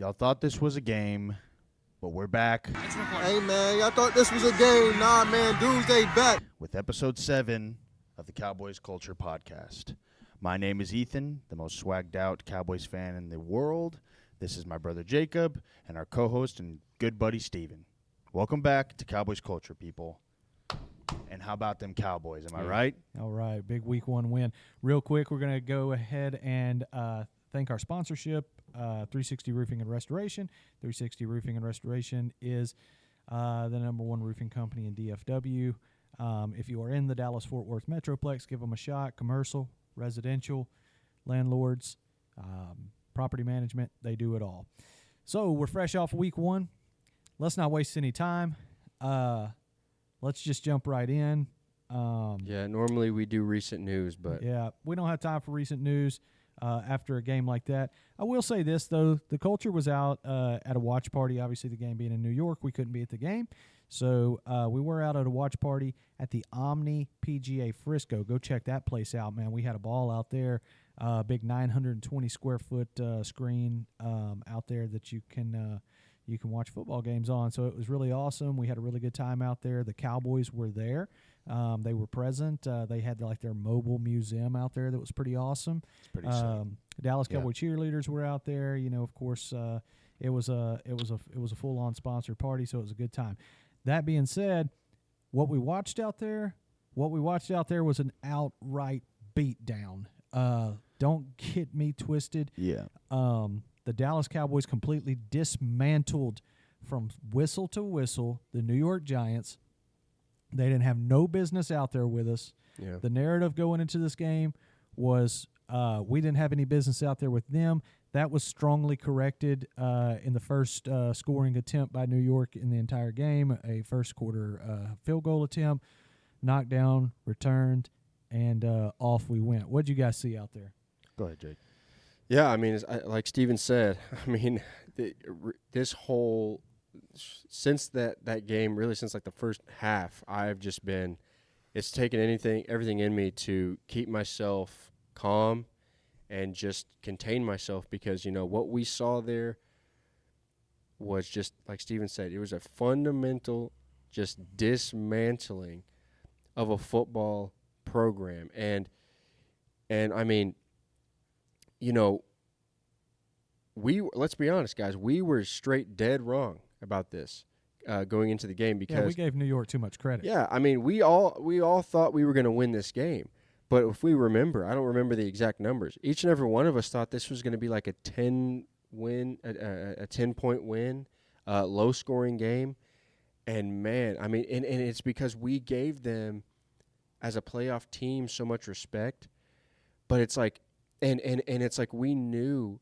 Y'all thought this was a game, but we're back Hey, man, y'all thought this was a game. Nah, man, Doomsday back. with episode 7 of the Cowboys Culture Podcast. My name is Ethan, the most swagged out Cowboys fan in the world. This is my brother Jacob and our co-host and good buddy Steven. Welcome back to Cowboys Culture, people. And how about them Cowboys? Am I right? All right, big week 1 win. Real quick, we're going to go ahead and thank our sponsorship, 360 Roofing and Restoration. 360 Roofing and Restoration is the #1 roofing company in DFW. If you are in the Dallas-Fort Worth Metroplex, give them a shot. Commercial, residential, landlords, property management, they do it all. So we're fresh off week 1. Let's not waste any time. Let's just jump right in. Normally we do recent news, but yeah, we don't have time for recent news after a game like that. I will say this, though. The culture was out at a watch party. Obviously, the game being in New York, we couldn't be at the game. So we were out at a watch party at the Omni PGA Frisco. Go check that place out, man. We had a ball out there, big 920-square-foot screen out there that you can watch football games on. So it was really awesome. We had a really good time out there. The Cowboys were there. They were present. They had like their mobile museum out there that was pretty awesome. It's pretty sick. Dallas Cowboy cheerleaders were out there. You know, of course, it was a full-on sponsored party, so it was a good time. That being said, what we watched out there was an outright beatdown. Don't get me twisted. Yeah. The Dallas Cowboys completely dismantled from whistle to whistle the New York Giants. They didn't have no business out there with us. yeah. The narrative going into this game was we didn't have any business out there with them. That was strongly corrected in the first scoring attempt by New York in the entire game, a first quarter field goal attempt, knockdown, returned, and off we went. What did you guys see out there? Go ahead, Jake. Yeah, I mean, like Steven said, I mean, this whole since that game, really since like the first half, I've just been. It's taken everything in me to keep myself calm and just contain myself because what we saw there was just like Steven said, it was a fundamental just dismantling of a football program, and I mean. Let's be honest, guys. We were straight dead wrong about this going into the game because we gave New York too much credit. Yeah, I mean, we all thought we were going to win this game, but if we remember, I don't remember the exact numbers. Each and every one of us thought this was going to be like a 10-point win, low scoring game, and man, I mean, and it's because we gave them as a playoff team so much respect, but it's like. And it's like we knew,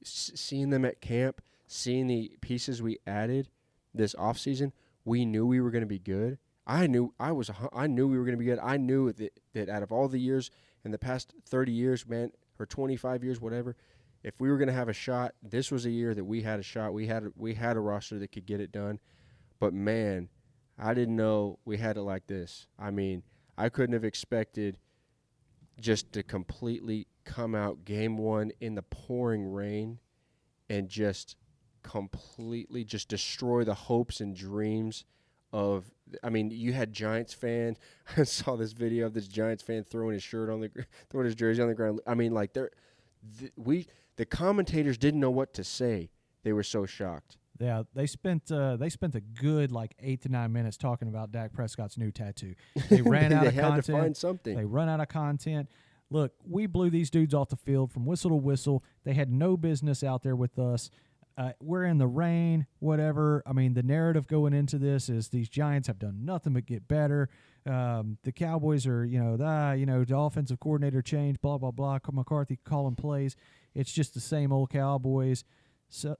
seeing them at camp, seeing the pieces we added this offseason, we knew we were going to be good. I knew we were going to be good. I knew that out of all the years in the past 30 years, man, or 25 years, whatever, if we were going to have a shot, this was a year that we had a shot. We had a roster that could get it done. But man, I didn't know we had it like this. I mean, I couldn't have expected just to completely come out game 1 in the pouring rain and just completely just destroy the hopes and dreams of. I mean, you had Giants fans. I saw this video of this Giants fan throwing his jersey on the ground. I mean, like the commentators didn't know what to say. They were so shocked. Yeah, they spent a good like 8 to 9 minutes talking about Dak Prescott's new tattoo. They ran out of content. They had to find something. They run out of content. Look, we blew these dudes off the field from whistle to whistle. They had no business out there with us. We're in the rain, whatever. I mean, the narrative going into this is these Giants have done nothing but get better. The Cowboys are, the offensive coordinator changed, blah, blah, blah. McCarthy calling plays. It's just the same old Cowboys. So,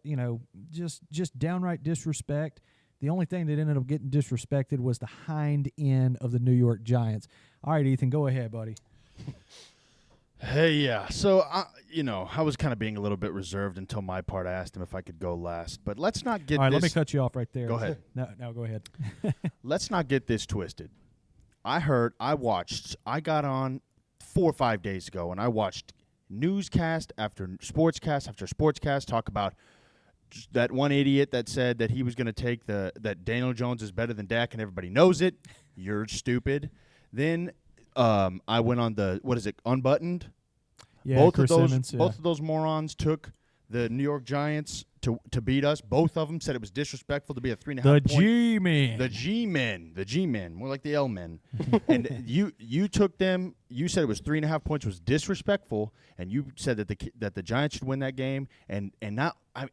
just downright disrespect. The only thing that ended up getting disrespected was the hind end of the New York Giants. All right, Ethan, go ahead, buddy. Hey, yeah. So, I was kind of being a little bit reserved until my part. I asked him if I could go last. But let's not get All right, this. let me cut you off right there. Go ahead. No, go ahead. Let's not get this twisted. I got on 4 or 5 days ago, and I watched newscast after sportscast talk about that one idiot that said that he was going to take that Daniel Jones is better than Dak and everybody knows it. You're stupid. Then I went on Unbuttoned. Yeah, both Chris of those Simmons, both of those morons took the New York Giants to beat us. Both of them said it was disrespectful to be a 3.5 point. The G-men, more like the L-men. And you took them. You said it was 3.5 points was disrespectful, and you said that the Giants should win that game. And now I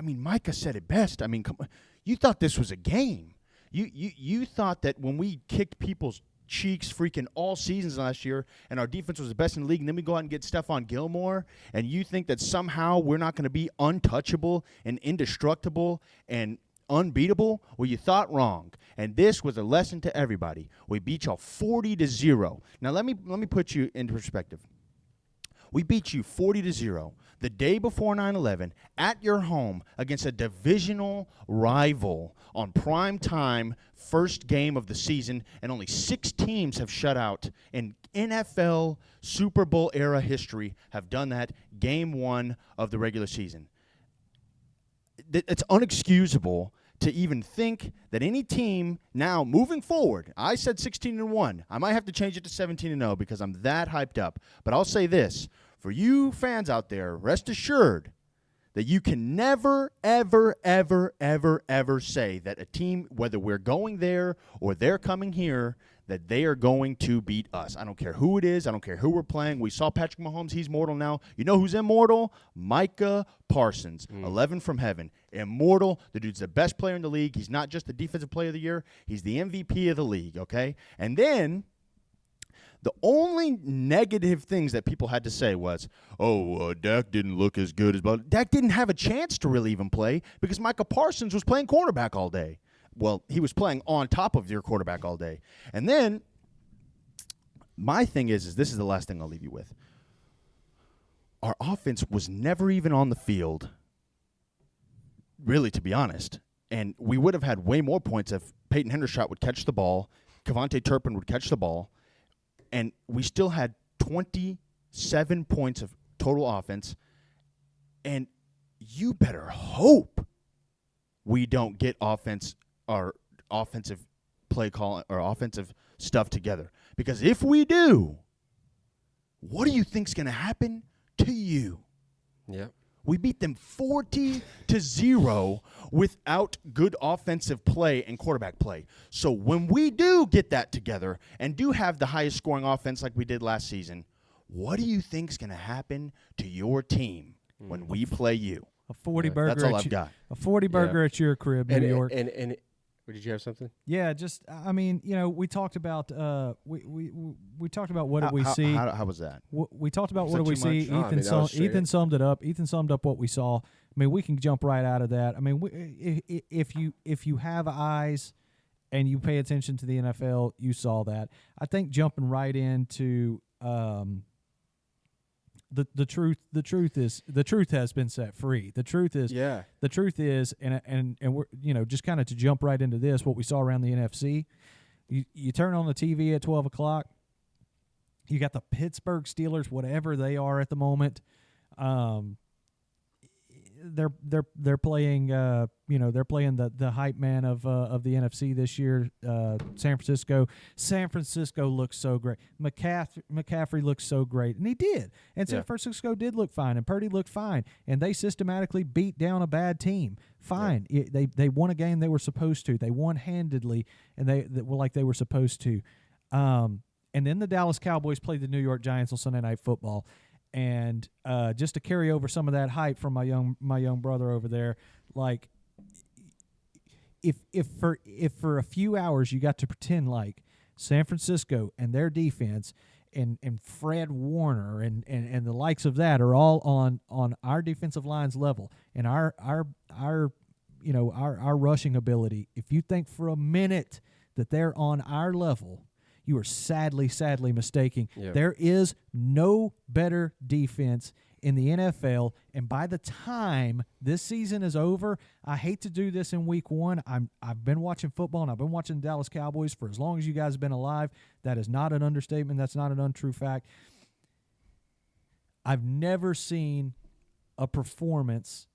mean, Micah said it best. I mean, come on. You thought this was a game. You thought that when we kicked people's cheeks freaking all seasons last year and our defense was the best in the league, and then we go out and get Stephon Gilmore, and you think that somehow we're not going to be untouchable and indestructible and unbeatable? Well, you thought wrong. And this was a lesson to everybody. We beat y'all 40-0. Now let me put you into perspective. We beat you 40-0 the day before 9/11 at your home against a divisional rival on prime time, first game of the season, and only 6 teams have shut out in NFL Super Bowl era history have done that game 1 of the regular season. It's unexcusable to even think that any team now moving forward, I said 16-1. I might have to change it to 17-0 because I'm that hyped up. But I'll say this, for you fans out there, rest assured that you can never, ever, ever, ever, ever say that a team, whether we're going there or they're coming here, that they are going to beat us. I don't care who it is. I don't care who we're playing. We saw Patrick Mahomes. He's mortal now. You know who's immortal? Micah Parsons, 11 from heaven. Immortal. The dude's the best player in the league. He's not just the defensive player of the year. He's the MVP of the league, okay? And then the only negative things that people had to say was, Dak didn't look as good as – Dak didn't have a chance to really even play because Micah Parsons was playing quarterback all day. Well, he was playing on top of your quarterback all day. And then my thing is this is the last thing I'll leave you with. Our offense was never even on the field, really, to be honest. And we would have had way more points if Peyton Hendershot would catch the ball, Kevontae Turpin would catch the ball, and we still had 27 points of total offense. And you better hope we don't get our offensive play call or offensive stuff together. Because if we do, what do you think's going to happen to you? Yeah. We beat them 40-0 without good offensive play and quarterback play. So when we do get that together and do have the highest scoring offense like we did last season, what do you think's going to happen to your team when we play you? A 40 burger. That's all I've got. A 40 burger at your crib, New York. And did you have something? Yeah, just I mean, we talked about we talked about what did we see. How was that? We talked about Was what that did we too see. much? Ethan summed it up. Ethan summed up what we saw. I mean, we can jump right out of that. I mean, if you have eyes and you pay attention to the NFL, you saw that. I think jumping right into the truth has been set free. The truth is, and we're just kind of to jump right into this, what we saw around the NFC. You turn on the TV at 12 o'clock. You got the Pittsburgh Steelers, whatever they are at the moment. They're playing they're playing the hype man of the NFC this year, San Francisco. San Francisco looks so great. McCaffrey looks so great, and he did. And San Francisco did look fine, and Purdy looked fine, and they systematically beat down a bad team. Fine, they won a game they were supposed to. They won handedly, and they were like they were supposed to. And then the Dallas Cowboys played the New York Giants on Sunday Night Football. And just to carry over some of that hype from my young brother over there, like if for a few hours you got to pretend like San Francisco and their defense and Fred Warner and the likes of that are all on our defensive line's level and our rushing ability, if you think for a minute that they're on our level, you are sadly mistaken. Yeah. There is no better defense in the NFL, and by the time this season is over, I hate to do this in week one. I've been watching football, and I've been watching the Dallas Cowboys for as long as you guys have been alive. That is not an understatement. That's not an untrue fact. I've never seen a performance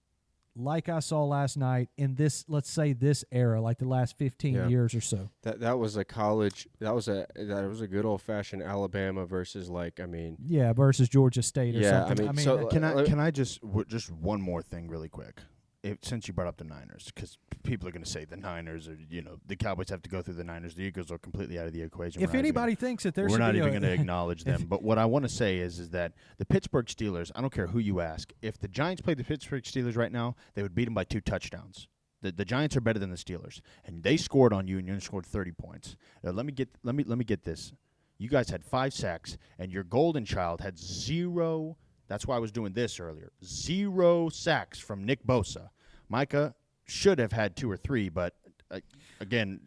like I saw last night in this, let's say this era, like the last 15 years or so. That was a college. That was a good old fashioned Alabama versus versus Georgia State or Yeah, something. I mean, so Can I just one more thing really quick? Since you brought up the Niners, because people are going to say the Niners are, the Cowboys have to go through the Niners. The Eagles are completely out of the equation. If anybody thinks that we're not even going to acknowledge them. But what I want to say is that the Pittsburgh Steelers, I don't care who you ask, if the Giants played the Pittsburgh Steelers right now, they would beat them by 2 touchdowns. The Giants are better than the Steelers, and they scored on you, and you scored 30 points. Let me get this. You guys had 5 sacks, and your golden child had 0. That's why I was doing this earlier. 0 sacks from Nick Bosa. Micah should have had 2 or 3, but again,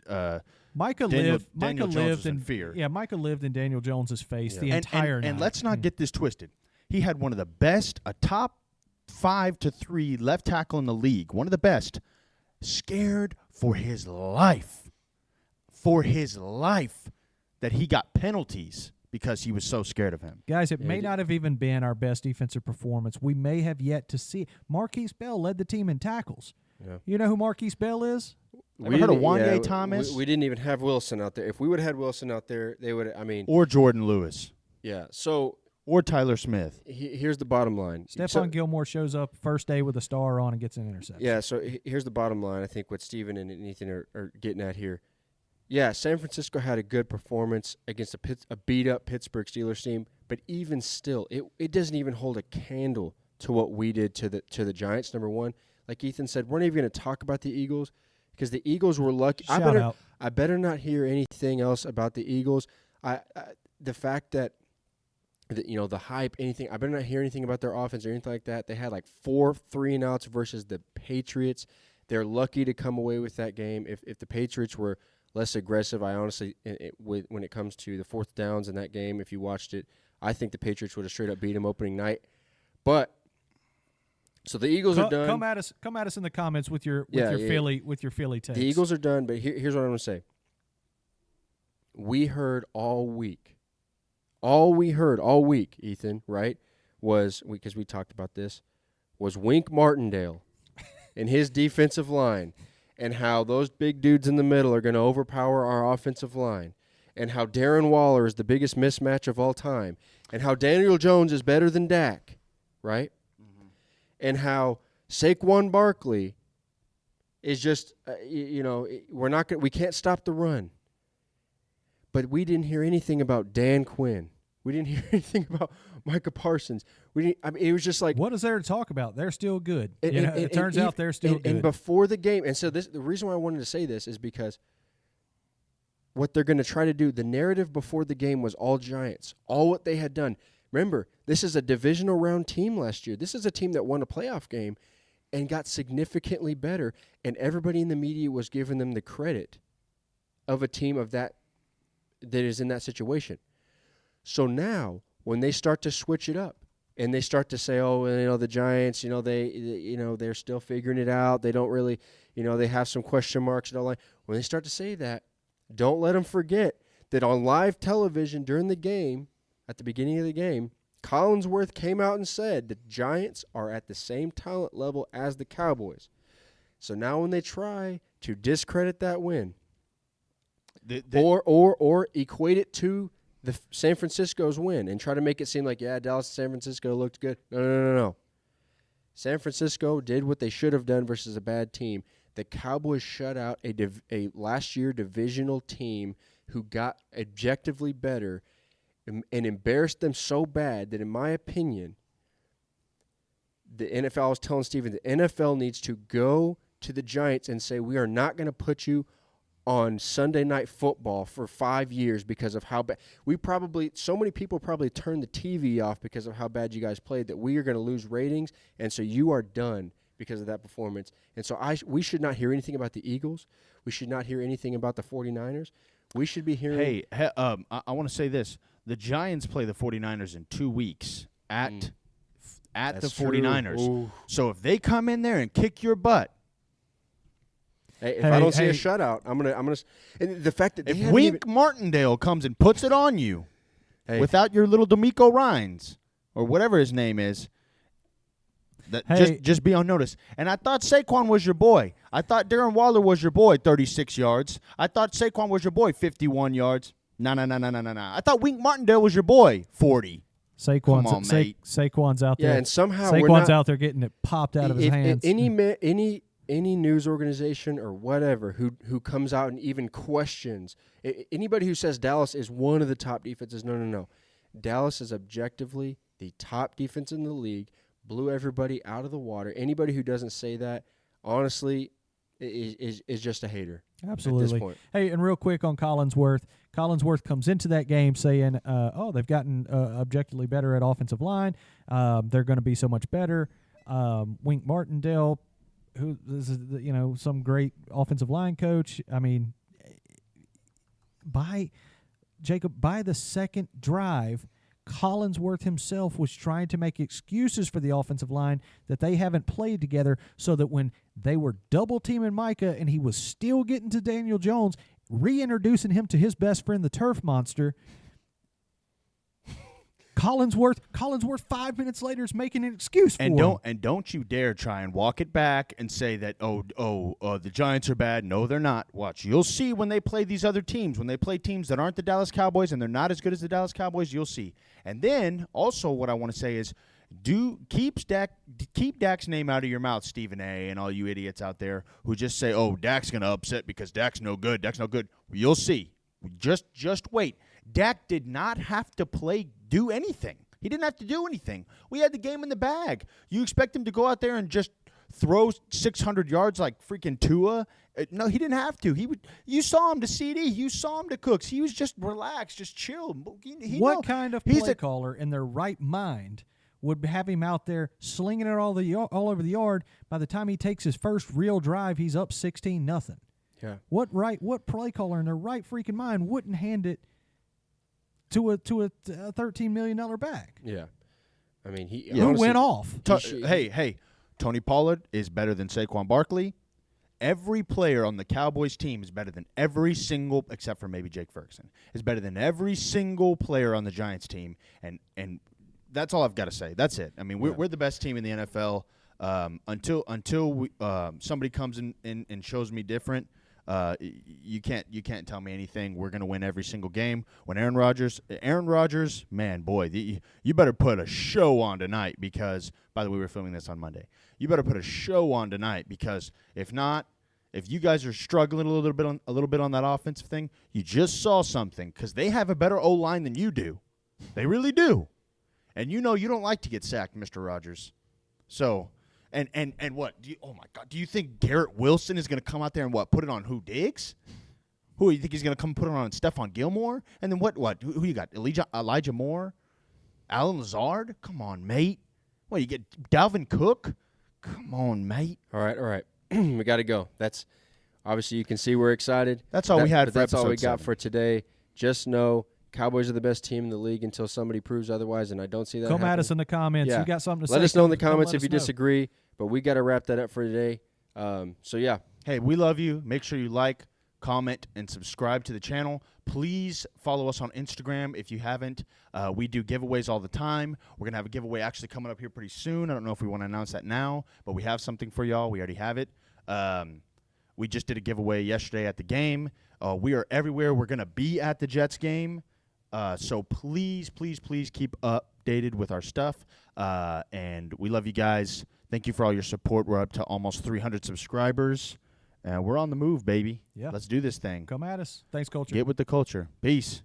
Micah Daniel Jones lived was in fear. Yeah, Micah lived in Daniel Jones's face the entire night. And let's not get this twisted. He had one of the best, a top 5 to 3 left tackle in the league, one of the best, scared for his life, that he got penalties because he was so scared of him. Guys, it may not have even been our best defensive performance. We may have yet to see. Marquise Bell led the team in tackles. Yeah. You know who Marquise Bell is? Ever heard of Wanye Thomas? We didn't even have Wilson out there. If we would have had Wilson out there, they would. Or Jordan Lewis. Yeah. So. Or Tyler Smith. Here's the bottom line. Stephon Gilmore shows up first day with a star on and gets an interception. Yeah. So here's the bottom line. I think what Steven and Ethan are getting at here. Yeah, San Francisco had a good performance against a beat-up Pittsburgh Steelers team, but even still, it doesn't even hold a candle to what we did to the Giants. Number one, like Ethan said, we're not even going to talk about the Eagles because the Eagles were lucky. I better not hear anything else about the Eagles. The fact that the hype, anything. I better not hear anything about their offense or anything like that. They had like 4 3-and-outs versus the Patriots. They're lucky to come away with that game. If the Patriots were less aggressive, I honestly, when it comes to the 4th downs in that game, if you watched it, I think the Patriots would have straight up beat them opening night. But so the Eagles are done. Come at us in the comments with your Philly takes. The Eagles are done, but here's what I'm going to say. We heard all week. All we heard all week, Ethan, right, was because we talked about this, was Wink Martindale and his defensive line. And how those big dudes in the middle are going to overpower our offensive line. And how Darren Waller is the biggest mismatch of all time. And how Daniel Jones is better than Dak, right? Mm-hmm. And how Saquon Barkley is just, we can't stop the run. But we didn't hear anything about Dan Quinn. We didn't hear anything about Micah Parsons. It was just like, what is there to talk about? They're still good. It turns out they're still good. And before the game, and so the reason why I wanted to say this is because what they're going to try to do, the narrative before the game was all Giants, all what they had done. Remember, this is a divisional round team last year. This is a team that won a playoff game and got significantly better, and everybody in the media was giving them the credit of a team of that is in that situation. So now, when they start to switch it up and they start to say, the Giants, they're still figuring it out. They don't really, they have some question marks and all that. When they start to say that, don't let them forget that on live television during the game, at the beginning of the game, Collinsworth came out and said the Giants are at the same talent level as the Cowboys. So now when they try to discredit that win or equate it to the San Francisco's win and try to make it seem like, Dallas and San Francisco looked good. No. San Francisco did what they should have done versus a bad team. The Cowboys shut out a last year divisional team who got objectively better and embarrassed them so bad that, in my opinion, the NFL, I was telling Steven, the NFL needs to go to the Giants and say, we are not going to put you on Sunday Night Football for 5 years because of how bad so many people probably turned the TV off because of how bad you guys played that we are going to lose ratings, and so you are done because of that performance. And so we should not hear anything about the Eagles. We should not hear anything about the 49ers. We should be hearing I want to say this. The Giants play the 49ers in 2 weeks at the 49ers. Ooh. So if they come in there and kick your butt, if I don't see a shutout, I'm gonna. And the fact that if Wink Martindale comes and puts it on you without your little D'Amico Ryans or whatever his name is, Hey. Just be on notice. And I thought Saquon was your boy. I thought Darren Waller was your boy, 36 yards. I thought Saquon was your boy, 51 yards. No. I thought Wink Martindale was your boy, 40. Saquon's, Come on, mate. Saquon's out there. Yeah, and somehow Saquon's out there getting it popped out of his hands. Any news organization or whatever who comes out and even questions anybody who says Dallas is one of the top defenses, no. Dallas is objectively the top defense in the league, blew everybody out of the water. Anybody who doesn't say that, honestly, is just a hater. Absolutely. At this point. Hey, and real quick on Collinsworth. Collinsworth comes into that game saying, they've gotten objectively better at offensive line. They're going to be so much better. Wink Martindale, who is some great offensive line coach. I mean, by the second drive, Collinsworth himself was trying to make excuses for the offensive line that they haven't played together, so that when they were double teaming Micah and he was still getting to Daniel Jones, reintroducing him to his best friend, the Turf Monster, Collinsworth 5 minutes later is making an excuse for him. And don't you dare try and walk it back and say that the Giants are bad. No, they're not. Watch, you'll see when they play these other teams. When they play teams that aren't the Dallas Cowboys and they're not as good as the Dallas Cowboys, you'll see. And then also what I want to say is, keep Dak's name out of your mouth, Stephen A. and all you idiots out there who just say, "Oh, Dak's gonna upset because Dak's no good. Dak's no good." You'll see. Just wait. Dak did not have to do anything. He didn't have to do anything. We had the game in the bag. You expect him to go out there and just throw 600 yards like freaking Tua? No, he didn't have to. You saw him to CD. You saw him to Cooks. He was just relaxed, just chill. What kind of play caller in their right mind would have him out there slinging it all over the yard? By the time he takes his first real drive, he's up 16-0. Yeah. What play caller in their right freaking mind wouldn't hand it to a $13 million back? Yeah. I mean, who honestly went off? Hey, Tony Pollard is better than Saquon Barkley. Every player on the Cowboys team is better than every single, except for maybe Jake Ferguson, is better than every single player on the Giants team. And that's all I've got to say. That's it. I mean, we're the best team in the NFL. Until somebody comes in and shows me different, you can't tell me anything. We're gonna win every single game. When Aaron Rodgers, man, boy, you better put a show on tonight, because, by the way, we're filming this on Monday. You better put a show on tonight, because if not, if you guys are struggling a little bit on that offensive thing, you just saw something, because they have a better O-line than you do. They really do. And you don't like to get sacked, Mr. Rodgers. So, and what? Oh, my God. Do you think Garrett Wilson is going to come out there and put it on who, Diggs? Who, you think he's going to come put it on Stephon Gilmore? And then what? Who you got? Elijah Moore? Alan Lazard? Come on, mate. What, you get Dalvin Cook? Come on, mate. All right. We got to go. That's obviously, you can see we're excited. That's all we had for That's all we episode got 7. for today. Just know Cowboys are the best team in the league until somebody proves otherwise, and I don't see that Come happen. at us in the comments. Yeah. You got something to say? Let us know in the come comments let if you us know. disagree, but we got to wrap that up for today. So, yeah. Hey, we love you. Make sure you like, comment, and subscribe to the channel. Please follow us on Instagram if you haven't. We do giveaways all the time. We're going to have a giveaway actually coming up here pretty soon. I don't know if we want to announce that now, but we have something for y'all. We already have it. We just did a giveaway yesterday at the game. We are everywhere. We're going to be at the Jets game. So please keep updated with our stuff. And we love you guys. Thank you for all your support. We're up to almost 300 subscribers. And we're on the move, baby. Yeah. Let's do this thing. Come at us. Thanks, Culture. Get with the culture. Peace.